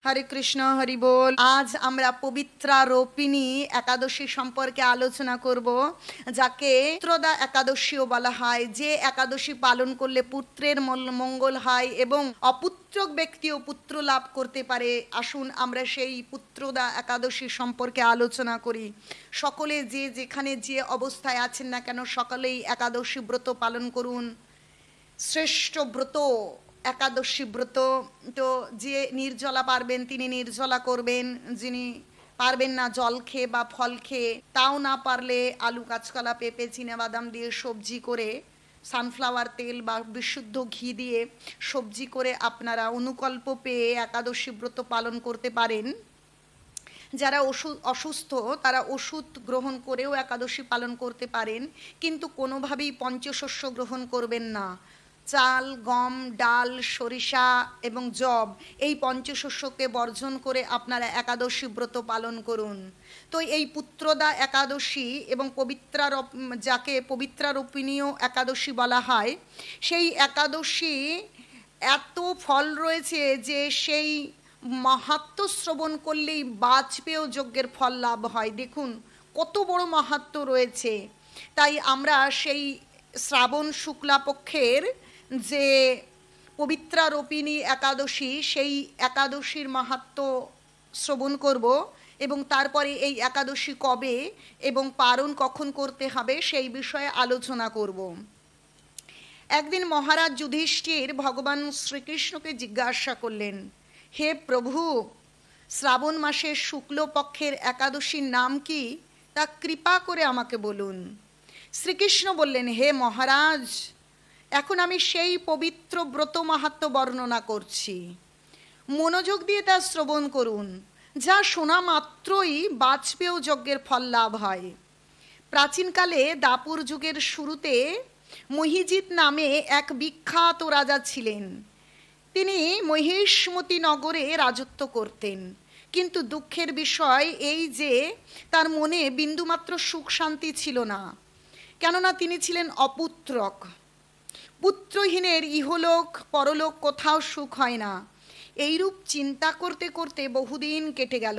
हरे कृष्ण हरि बोल। आज আমরা পবিত্রারোপিণী একাদশী সম্পর্কে আলোচনা করব, যাকে পুত্রদা একাদশীও বলা হয়। যে একাদশী পালন করলে পুত্রের মঙ্গল হয় এবং অপুত্রক ব্যক্তিও পুত্র লাভ করতে পারে। আসুন আমরা সেই পুত্রদা একাদশী সম্পর্কে আলোচনা করি। সকলে যে যেখানে যে অবস্থায় আছেন না কেন, সকলেই একাদশী ব্রত পালন করুন। শ্রেষ্ঠ ব্রত একাদশী ব্রত। তো যে নির্জলা পারবেন তিনি নির্জলা করবেন, যিনি পারবেন না জল খেয়ে বা ফল খেয়ে, তাও না পারলে আলু কাঁচকলা পেঁপে চিনাবাদাম দিয়ে সবজি করে, সানফ্লাওয়ার তেল বা বিশুদ্ধ ঘি দিয়ে সবজি করে আপনারা অনুকল্প পেয়ে একাদশী ব্রত পালন করতে পারেন। যারা অসুস্থ তারা ওষুধ গ্রহণ করেও একাদশী পালন করতে পারেন, কিন্তু কোনোভাবেই পঞ্চশস্য গ্রহণ করবেন না। চাল, গম, ডাল, সরিষা এবং জব, এই পঞ্চশস্যকে বর্জন করে আপনারা একাদশী ব্রত পালন করুন। তো এই পুত্রদা একাদশী এবং যাকে পবিত্রারোপিণীও একাদশী বলা হয়, সেই একাদশী এত ফল রয়েছে যে সেই মাহাত্ম্য শ্রবণ করলেই বাজপেয় যজ্ঞের ফল লাভ হয়। দেখুন কত বড় মাহাত্ম্য রয়েছে। তাই আমরা সেই শ্রাবণ শুক্লাপক্ষের যে পবিত্রারোপিণী একাদশী, সেই একাদশীর মাহাত্ম্য শ্রবণ করব এবং তারপরে এই একাদশী কবে এবং পালন কখন করতে হবে সেই বিষয়ে আলোচনা করব। একদিন মহারাজ যুধিষ্ঠির ভগবান শ্রীকৃষ্ণকে জিজ্ঞাসা করলেন, হে প্রভু, শ্রাবণ মাসের শুক্লপক্ষের একাদশীর নাম কি, তা কৃপা করে আমাকে বলুন। শ্রীকৃষ্ণ বললেন, হে মহারাজ, এখন আমি সেই পবিত্র ব্রত মাহাত্ম্য বর্ণনা করছি, মনোযোগ দিয়ে তা শ্রবণ করুন, যা শোনা মাত্রই বাজপেয় যজ্ঞের ফল লাভ হয়। প্রাচীনকালে দাপুর যুগের শুরুতে মহিজিৎ নামে এক বিখ্যাত রাজা ছিলেন। তিনি মহিষ্মতি নগরে রাজত্ব করতেন, কিন্তু দুঃখের বিষয় এই যে তার মনে বিন্দুমাত্র সুখ শান্তি ছিল না, কেননা তিনি ছিলেন অপুত্রক। পুত্রহীনের ইহলোক পরলোক কোথাও সুখ হয় না, এইরূপ চিন্তা করতে করতে বহুদিন কেটে গেল,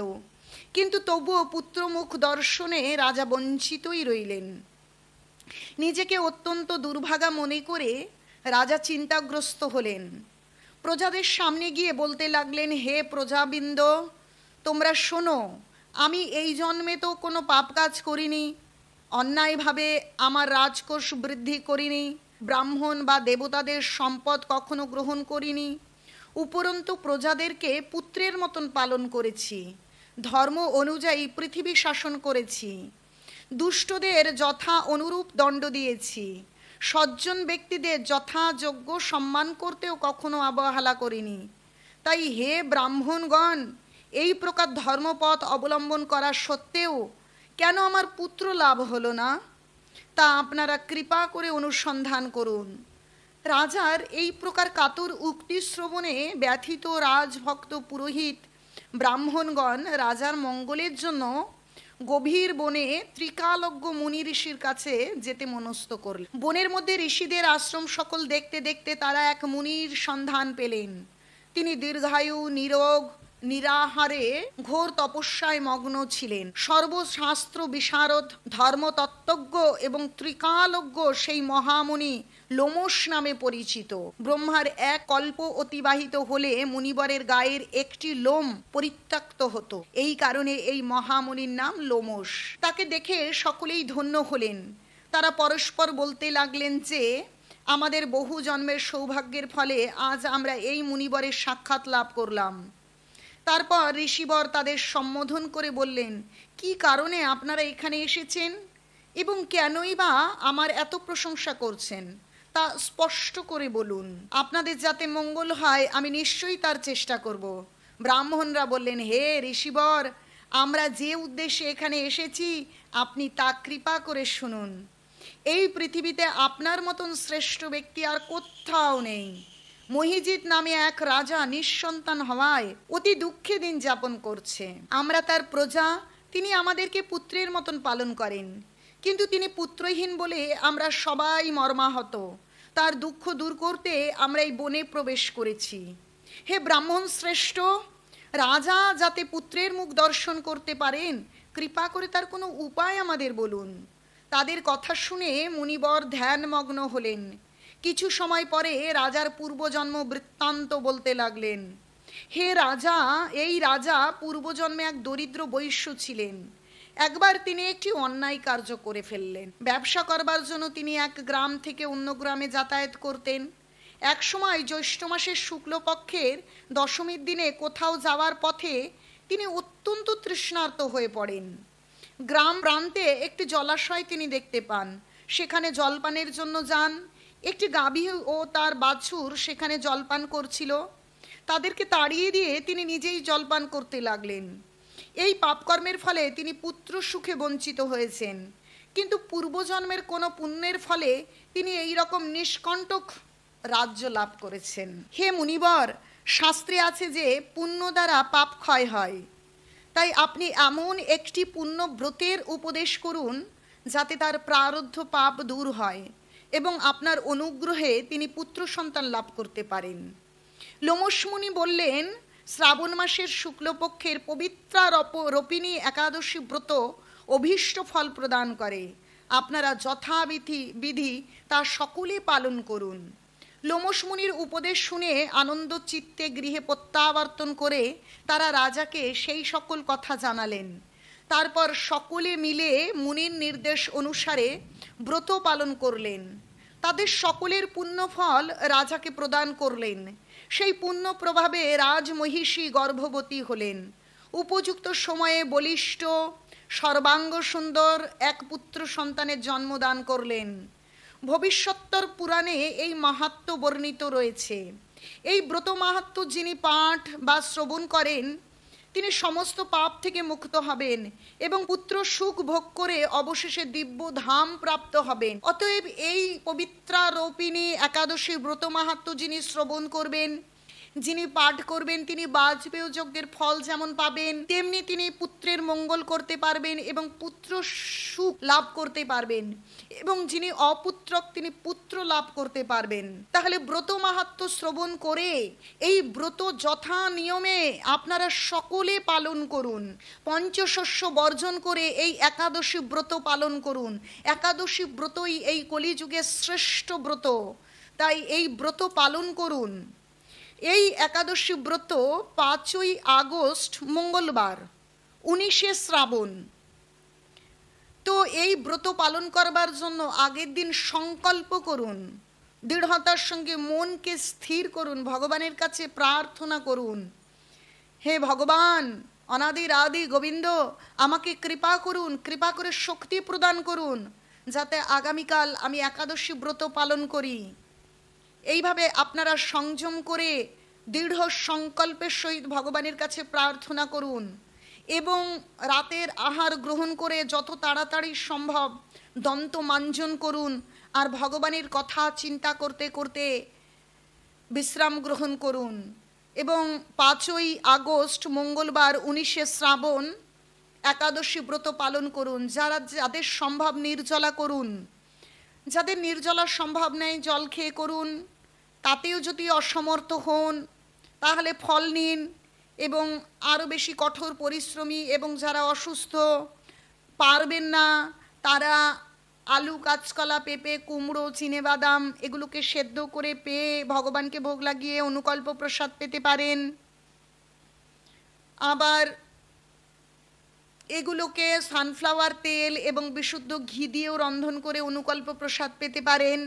কিন্তু তবুও পুত্রমুখ দর্শনে রাজা বঞ্চিতই রইলেন। নিজেকে অত্যন্ত দুর্ভাগা মনে করে রাজা চিন্তাগ্রস্ত হলেন। প্রজাদের সামনে গিয়ে বলতে লাগলেন, হে প্রজাবৃন্দ, তোমরা শোনো, আমি এই জন্মে তো কোনো পাপ কাজ করিনি, অন্যায়ভাবে আমার রাজকোষ বৃদ্ধি করিনি, ব্রাহ্মণ বা দেবতাদের সম্পদ কখনো গ্রহণ করিনি, উপরন্তু প্রজাদেরকে পুত্রের মতন পালন করেছি, ধর্ম অনুযায়ী পৃথিবী শাসন করেছি, দুষ্টদের যথা অনুরূপ দণ্ড দিয়েছি, সজ্জন ব্যক্তিদের যথাযোগ্য সম্মান করতেও কখনো অবহেলা করিনি। তাই হে ব্রাহ্মণগণ, এই প্রকার ধর্মপথ অবলম্বন করা সত্ত্বেও কেন আমার পুত্র লাভ হলো না, তা আপনারা কৃপা করে অনুসন্ধান করুন। রাজার এই প্রকার কাতর উক্তি শ্রবণে ব্যথিত রাজভক্ত পুরোহিত ব্রাহ্মণগণ রাজার মঙ্গলের জন্য গভীর বনে ত্রিকালজ্ঞ মুনি ঋষির কাছে যেতে মনস্থ করলেন। বনের মধ্যে ঋষিদের আশ্রম সকল দেখতে দেখতে তারা এক মুনির সন্ধান পেলেন। তিনি দীর্ঘায়ু, নিরোগ, নিরাহারে ঘোর তপস্যায় মগ্ন ছিলেন। সর্বশাস্ত্র বিশারদ, ধর্মতত্ত্বজ্ঞ এবং ত্রিকালজ্ঞ সেই মহামুনি লোমশ নামে পরিচিত। ব্রহ্মার এক কল্প অতিবাহিত হলে মুনিবরের গায়ের একটি লোম পরিত্যক্ত হতো, এই কারণে এই মহামুনির নাম লোমশ। তাকে দেখে সকলেই ধন্য হলেন। তারা পরস্পর বলতে লাগলেন যে আমাদের বহু জন্মের সৌভাগ্যের ফলে আজ আমরা এই মুনিবরের সাক্ষাৎ লাভ করলাম। তারপর ঋষিবর তাদের সম্বোধন করে বললেন, কি কারণে আপনারা এখানে এসেছেন এবং কেনই বা আমার এত প্রশংসা করছেন, তা স্পষ্ট করে বলুন। আপনাদের যাতে মঙ্গল হয় আমি নিশ্চয়ই তার চেষ্টা করব। ব্রাহ্মণরা বললেন, হে ঋষিবর, আমরা যে উদ্দেশ্যে এখানে এসেছি আপনি তা কৃপা করে শুনুন। এই পৃথিবীতে আপনার মতন শ্রেষ্ঠ ব্যক্তি আর কোথাও নেই। মহিজিৎ নামে এক রাজা নিঃসন্তান হওয়ায় অতি দুঃখে দিন যাপন করছে। আমরা তার প্রজা, তিনি আমাদেরকে পুত্রের মতন পালন করেন, কিন্তু তিনি পুত্রহীন বলে আমরা সবাই মর্মাহত। তার দুঃখ দূর করতে আমরা এই বনে প্রবেশ করেছি। হে ব্রাহ্মণ শ্রেষ্ঠ, রাজা যাতে পুত্রের মুখ দর্শন করতে পারেন, কৃপা করে তার কোনো উপায় আমাদের বলুন। তাদের কথা শুনে মুনিবর ধ্যানমগ্ন হলেন। কিছু সময় পরে রাজার পূর্বজন্ম বৃত্তান্ত বলতে লাগলেন। হে রাজা, এই রাজা পূর্বজন্মে এক দরিদ্র বৈশ্য ছিলেন। একবার তিনি একটি অন্যায় কার্য করে ফেললেন। ব্যবসা করবার জন্য তিনি এক গ্রাম থেকে অন্য গ্রামে যাতায়াত করতেন। এক সময় জ্যৈষ্ঠ মাসের শুক্লপক্ষের দশমীর দিনে কোথাও যাওয়ার পথে তিনি অত্যন্ত তৃষ্ণার্ত হয়ে পড়েন। গ্রাম প্রান্তে একটি জলাশয় তিনি দেখতে পান, সেখানে জলপানের জন্য যান। একটি গাভী ও তার বাছুর সেখানে জলপান করছিল। তাদেরকে তাড়িয়ে দিয়ে তিনি নিজেই জলপান করতে লাগলেন। এই পাপকর্মের ফলে তিনি পুত্র সুখে বঞ্চিত হয়েছেন, কিন্তু পূর্বজন্মের কোনো পুণ্যের ফলে তিনি এই রকম নিষ্কণ্টক রাজ্য লাভ করেছেন। হে মুনিবর, শাস্ত্রে আছে যে পুণ্য দ্বারা পাপ ক্ষয় হয়। তাই আপনি এমন একটি পুণ্য ব্রতের উপদেশ করুন যাতে তার প্রারব্ধ পাপ দূর হয় এবং আপনার অনুগ্রহে তিনি পুত্র সন্তান লাভ করতে পারেন। লোমশ মুনি বললেন, শ্রাবণ মাসের শুক্লপক্ষের পবিত্রা রোপিণী একাদশী ব্রত অভীষ্ট ফল প্রদান করে। আপনারা যথাবিধি তা সকলে পালন করুন। লোমশ মুনির উপদেশ শুনে আনন্দ চিত্তে গৃহে প্রত্যাবর্তন করে তারা রাজাকে সেই সকল কথা জানালেন। তারপর সকলে মিলে মুনির নির্দেশ অনুসারে ব্রত পালন করলেন। তাদের সকলের পুণ্যফল রাজাকে প্রদান করলেন। সেই পুণ্য প্রভাবে রাজমহিষী গর্ভবতী হলেন। উপযুক্ত সময়ে বলিষ্ঠ সর্বাঙ্গ সুন্দর এক পুত্র সন্তানের জন্মদান করলেন। ভবিষ্যত্তর পুরাণে এই মাহাত্ম্য বর্ণিত রয়েছে। এই ব্রত মাহাত্ম্য যিনি পাঠ বা শ্রবণ করেন তিনি সমস্ত পাপ থেকে মুক্ত হবেন এবং পুত্র সুখ ভোগ করে অবশেষে দিব্য ধাম প্রাপ্ত হবেন। অতএব এই পবিত্রারোপিণী একাদশী ব্রত মাহাত্ম্য যিনি শ্রবণ করবেন, যিনি পাঠ করবেন, তিনি বাজপেয় যজ্ঞের ফল যেমন পাবেন, তেমনি তিনি পুত্রের মঙ্গল করতে পারবেন এবং পুত্র সুখ লাভ করতে পারবেন, এবং যিনি অপুত্রক তিনি পুত্র লাভ করতে পারবেন। তাহলে ব্রত মাহাত্ম্য শ্রবণ করে এই ব্রত যথা নিয়মে আপনারা সকলে পালন করুন। পঞ্চশস্য বর্জন করে এই একাদশী ব্রত পালন করুন। একাদশী ব্রতই এই কলিযুগের শ্রেষ্ঠ ব্রত, তাই এই ব্রত পালন করুন। এই একাদশী ব্রত 5ই আগস্ট মঙ্গলবার, 19শে শ্রাবণ। তো এই ব্রত পালন করবার জন্য আগের দিন সংকল্প করুন, দৃঢ়তার সঙ্গে মনকে স্থির করুন, ভগবানের কাছে প্রার্থনা করুন, হে ভগবান অনাদির আদি গোবিন্দ, আমাকে কৃপা করুন, কৃপা করে শক্তি প্রদান করুন যাতে আগামীকাল আমি একাদশী ব্রত পালন করি। এইভাবে আপনারা সংযম করে দৃঢ় সংকল্পের সহিত ভগবানের কাছে প্রার্থনা করুন এবং রাতের আহার গ্রহণ করে যত তাড়াতাড়ি সম্ভব দন্ত মাঞ্জন করুন আর ভগবানের কথা চিন্তা করতে করতে বিশ্রাম গ্রহণ করুন। এবং 5ই আগস্ট মঙ্গলবার 19শে শ্রাবণ একাদশী ব্রত পালন করুন। যাদের সম্ভব নির্জলা করুন, যাদের নির্জলা সম্ভব নেই জল খেয়ে করুন। তাতেও যদি অসমর্থ হন তাহলে ফল নিন এবং আরও বেশি কঠোর পরিশ্রমী এবং যারা অসুস্থ পারবেন না তারা আলু, কাঁচকলা, পেঁপে, কুমড়ো, চিনেবাদাম এগুলোকে সেদ্ধ করে পেয়ে ভগবানকে ভোগ লাগিয়ে অনুকল্প প্রসাদ পেতে পারেন। আবার এগুলোকে সানফ্লাওয়ার তেল এবং বিশুদ্ধ ঘি দিয়েও রন্ধন করে অনুকল্প প্রসাদ পেতে পারেন।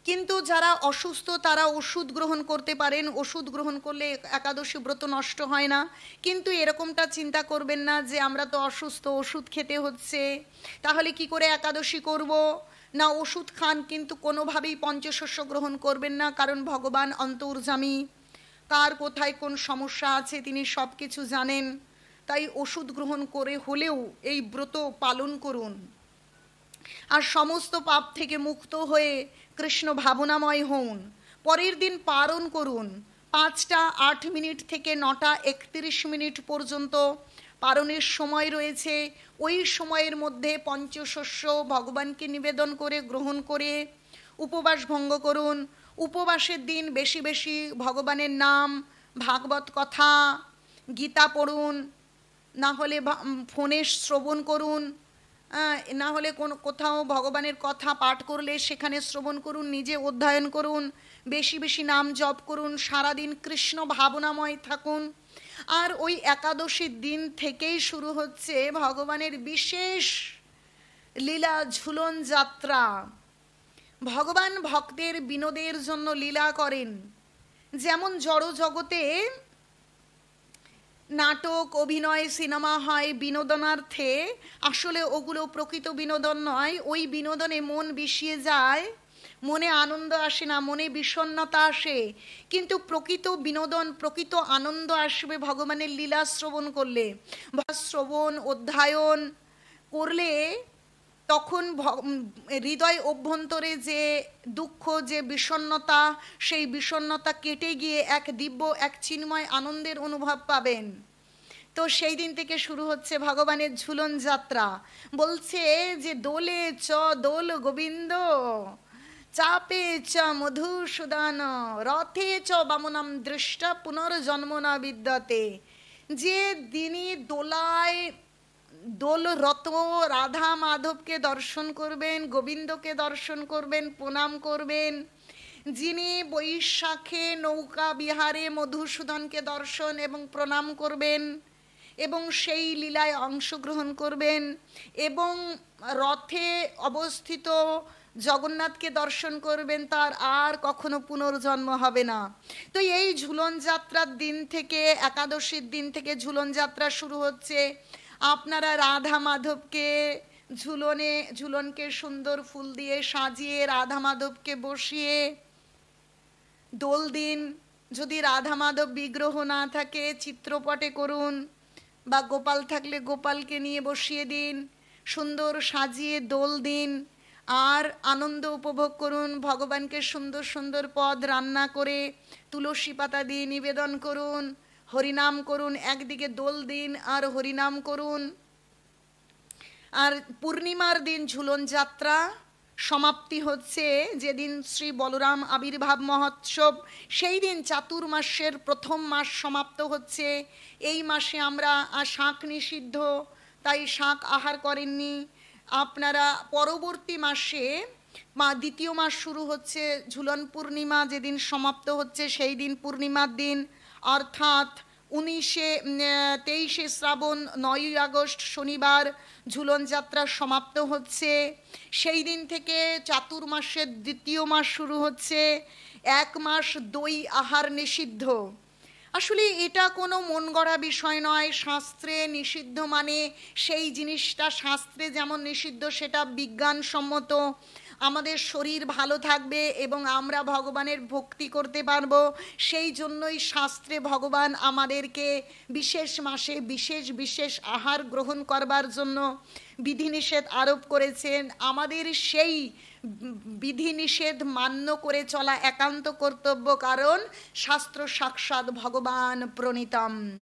কিন্তু যারা অসুস্থ তারা ওষুধ গ্রহণ করতে পারেন। ওষুধ গ্রহণ করলে একাদশী ব্রত নষ্ট হয় না। কিন্তু এরকমটা চিন্তা করবেন না যে আমরা তো অসুস্থ, ওষুধ খেতে হচ্ছে, তাহলে কি করে একাদশী করব না। ওষুধ খান কিন্তু কোনোভাবেই পঞ্চশস্য গ্রহণ করবেন না, কারণ ভগবান অন্তর্যামী, কার কোথায় কোন সমস্যা আছে তিনি সব কিছু জানেন। তাই ওষুধ গ্রহণ করে হলেও এই ব্রত পালন করুন আর সমস্ত পাপ থেকে মুক্ত হয়ে কৃষ্ণ ভাবনাময় হন। পরের দিন পারণ করুন। 5টা 8 মিনিট থেকে 9টা 31 মিনিট পর্যন্ত পারণের সময় রয়েছে। ওই সময়ের মধ্যে পঞ্চশস্য ভগবানকে নিবেদন করে গ্রহণ করে উপবাস ভঙ্গ করুন। উপবাসের দিন বেশি বেশি ভগবানের নাম ভাগবত কথা, গীতা পড়ুন, না হলে ফোনে শ্রবণ করুন, না হলে কোথাও ভগবানের কথা পাঠ করলে সেখানে শ্রবণ করুন, নিজে অধ্যয়ন করুন, বেশি বেশি নাম জপ করুন, সারাদিন কৃষ্ণ ভাবনাময় থাকুন। আর ওই একাদশীর দিন থেকেই শুরু হচ্ছে ভগবানের বিশেষ লীলা ঝুলন যাত্রা। ভগবান ভক্তের বিনোদের জন্য লীলা করেন। যেমন জড় জগতে নাটক, অভিনয়, সিনেমা হয় বিনোদনার্থে, আসলে ওগুলো প্রকৃত বিনোদন নয়। ওই বিনোদনে মন বিষিয়ে যায়, মনে আনন্দ আসে না, মনে বিষণ্ণতা আসে। কিন্তু প্রকৃত বিনোদন, প্রকৃত আনন্দ আসবে ভগবানের লীলা শ্রবণ করলে। শ্রবণ অধ্যয়ন করলে তখন হৃদয় অভ্যন্তরে যে দুঃখ, যে বিষণ্ণতা, সেই বিষণ্ণতা কেটে গিয়ে এক দিব্য, এক চিন্ময় আনন্দের অনুভব পাবেন। তো সেই দিন থেকে শুরু হচ্ছে ভগবানের ঝুলন যাত্রা। বলছে যে দোলে চ দোল গোবিন্দ, চাপে চ মধুসূদন, রথে চ বামনম দৃষ্ট পুনর্জন্ম না বিদ্যতে। যে তিনি দোলায় দোলরত রাধা মাধবকে দর্শন করবেন, গোবিন্দকে দর্শন করবেন, প্রণাম করবেন, যিনি বৈশাখে নৌকা বিহারে মধুসূদনকে দর্শন এবং প্রণাম করবেন এবং সেই লীলায় অংশগ্রহণ করবেন, এবং রথে অবস্থিত জগন্নাথকে দর্শন করবেন, তার আর কখনো পুনর্জন্ম হবে না। তো এই ঝুলন যাত্রার দিন থেকে, একাদশীর দিন থেকে ঝুলন যাত্রা শুরু হচ্ছে। আপনারা রাধা মাধবকে ঝুলনকে সুন্দর ফুল দিয়ে সাজিয়ে রাধা মাধবকে বসিয়ে দোল দিন। যদি রাধা মাধব বিগ্রহ না থাকে চিত্রপটে করুন, বা গোপাল থাকলে গোপালকে নিয়ে বসিয়ে দিন, সুন্দর সাজিয়ে দোল দিন আর আনন্দ উপভোগ করুন। ভগবানকে সুন্দর সুন্দর পদ রান্না করে তুলসী পাতা দিয়ে নিবেদন করুন, হরিনাম করুন। একদিকে দোল দিন আর হরিনাম করুন। আর পূর্ণিমার দিন ঝুলন যাত্রা সমাপ্তি হচ্ছে, যেদিন শ্রী বলরাম আবির্ভাব মহোৎসব, সেই দিন চাতুর্মাসের প্রথম মাস সমাপ্ত হচ্ছে। এই মাসে আমরা শাক নিষিদ্ধ, তাই শাক আহার করেননি আপনারা। পরবর্তী মাসে দ্বিতীয় মাস শুরু হচ্ছে, ঝুলন পূর্ণিমা যেদিন সমাপ্ত হচ্ছে সেই দিন পূর্ণিমার দিন, অর্থাৎ 23শে শ্রাবণ 9ই আগস্ট শনিবার ঝুলন যাত্রা সমাপ্ত হচ্ছে। সেই দিন থেকে চাতুর্মাসের দ্বিতীয় মাস শুরু হচ্ছে। 1 মাস দই আহার নিষিদ্ধ। আসলে এটা কোনো মন গড়া বিষয় নয়। শাস্ত্রে নিষিদ্ধ মানে সেই জিনিসটা শাস্ত্রে যেমন নিষিদ্ধ সেটা বিজ্ঞানসম্মত। আমাদের শরীর ভালো থাকবে এবং আমরা ভগবানের ভক্তি করতে পারবো, সেই জন্যই শাস্ত্রে ভগবান আমাদেরকে বিশেষ মাসে বিশেষ বিশেষ আহার গ্রহণ করবার জন্য বিধিনিষেধ আরোপ করেছেন। আমাদের সেই বিধিনিষেধ মান্য করে চলা একান্ত কর্তব্য, কারণ শাস্ত্র সাক্ষাৎ ভগবান প্রণীতম।